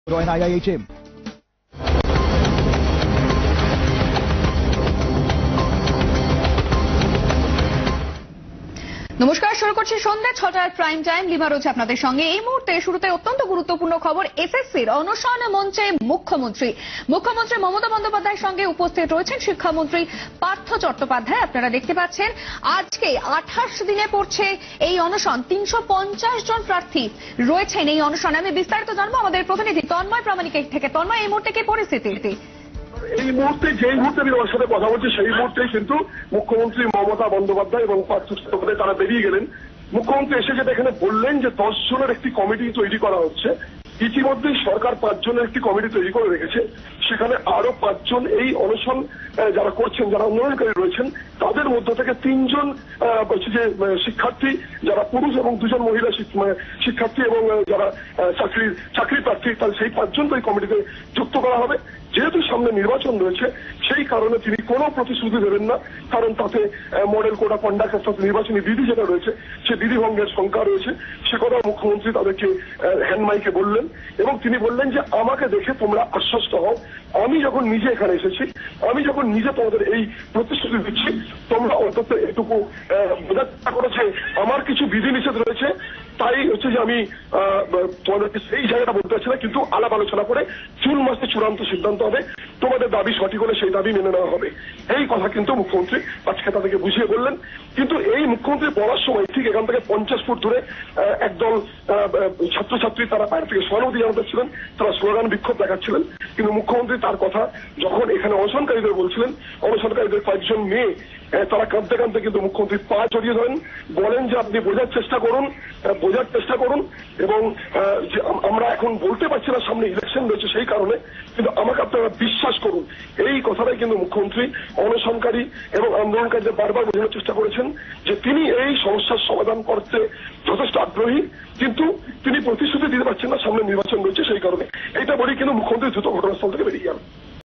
Join IIHM. নমস্কার, শুরু করছি সন্ধ্যা 6টার প্রাইম টাইম। লিমা রয়েছে আপনাদের সঙ্গে। এই মুহূর্তে শুরুতে অত্যন্ত গুরুত্বপূর্ণ খবর। এসএসসির অনশন মঞ্চে মুখ্যমন্ত্রী মমতা বন্দ্যোপাধ্যায়ের সঙ্গে উপস্থিত রয়েছেন শিক্ষামন্ত্রী পার্থ চট্টোপাধ্যায়। আপনারা দেখতে পাচ্ছেন আজকে 28 দিনে পড়ছে এই অনশন। 350 জন প্রার্থী রয়েছেন এই অনশনে। আমি বিস্তারিত জানবো আমাদের প্রতিনিধি তন্ময় প্রামাণিকের থেকে। তন্ময়, এই মুহূর্তে কি পরিস্থিতি? এই মুহূর্তে যেই মুহূর্তে আমি ওর সাথে কথা বলছি সেই মুহূর্তেই কিন্তু মুখ্যমন্ত্রী মমতা বন্দ্যোপাধ্যায় এবং পার্থ চট্টোপাধ্যায় তারা বেরিয়ে গেলেন। মুখ্যমন্ত্রী এসে যেটা এখানে বললেন যে 10 জনের একটি কমিটি তৈরি করা হচ্ছে। ইতিমধ্যেই সরকার 5 জনের একটি কমিটি তৈরি করে রেখেছে। সেখানে আরো 5 জন এই অনশন যারা করছেন, যারা উন্নয়নকারী রয়েছেন, তাদের মধ্য থেকে 3 জন বলছে যে শিক্ষার্থী যারা পুরুষ এবং 2 জন মহিলা শিক্ষার্থী এবং যারা চাকরি প্রার্থী, তাহলে সেই 5 জন এই কমিটিতে যুক্ত করা হবে। যেহেতু সামনে নির্বাচন রয়েছে সেই কারণে তিনি কোনো প্রতিশ্রুতি দেবেন না, কারণ তাতে মডেল কোড অফ কন্ডাক্ট অর্থাৎ নির্বাচনী বিধি যেটা রয়েছে সে বিধি ভঙ্গের শঙ্কা রয়েছে। সে কথা মুখ্যমন্ত্রী তাদেরকে হ্যান্ড মাইকে বললেন এবং তিনি বললেন যে আমাকে দেখে তোমরা আশ্বস্ত হও। আমি যখন নিজে এখানে এসেছি, আমি যখন নিজে তোমাদের এই প্রতিশ্রুতি দিচ্ছি, তোমরা অন্তত এটুকু বোঝার চেষ্টা করো যে আমার কিছু বিধিনিষেধ রয়েছে। তাই হচ্ছে যে আমি তোমাদেরকে সেই জায়গাটা বলতে পারছি না, কিন্তু আলাপ আলোচনা করে জুন মাসে চূড়ান্ত সিদ্ধান্ত হবে। তোমাদের দাবি সঠিক হলে সেই দাবি মেনে নেওয়া হবে। এই কথা কিন্তু মুখ্যমন্ত্রী আজকে তাদেরকে বুঝিয়ে বললেন। কিন্তু এই মুখ্যমন্ত্রী বলার সময় ঠিক এখান থেকে 50 ফুট দূরে একদল ছাত্রছাত্রী তারা বাইরে থেকে সহানুভূতি জানাচ্ছিলেন, তারা স্লোগান বিক্ষোভ দেখাচ্ছিলেন। কিন্তু মুখ্যমন্ত্রী তার কথা যখন এখানে অনশনকারীদের বলছিলেন, অনশনকারীদের কয়েকজন মেয়ে তারা কাঁদতে কাঁদতে কিন্তু মুখ্যমন্ত্রীর পা জড়িয়ে ধরেন, বলেন যে আপনি বোঝার চেষ্টা করুন এবং যে আমরা এখন বলতে পারছি না, সামনে ইলেকশন রয়েছে সেই কারণে, কিন্তু আমাকে আপনারা বিশ্বাস করুন। এই কথাটাই কিন্তু মুখ্যমন্ত্রী অনশনকারী এবং আন্দোলনকারীদের বারবার বোঝানোর চেষ্টা করেছেন যে তিনি এই সমস্যার সমাধান করতে যথেষ্ট আগ্রহী, কিন্তু তিনি প্রতিশ্রুতি দিতে পারছেন না, সামনে নির্বাচন রয়েছে সেই কারণে। এইটা বলেই কিন্তু মুখ্যমন্ত্রী দ্রুত ঘটনাস্থল থেকে বেরিয়ে যান।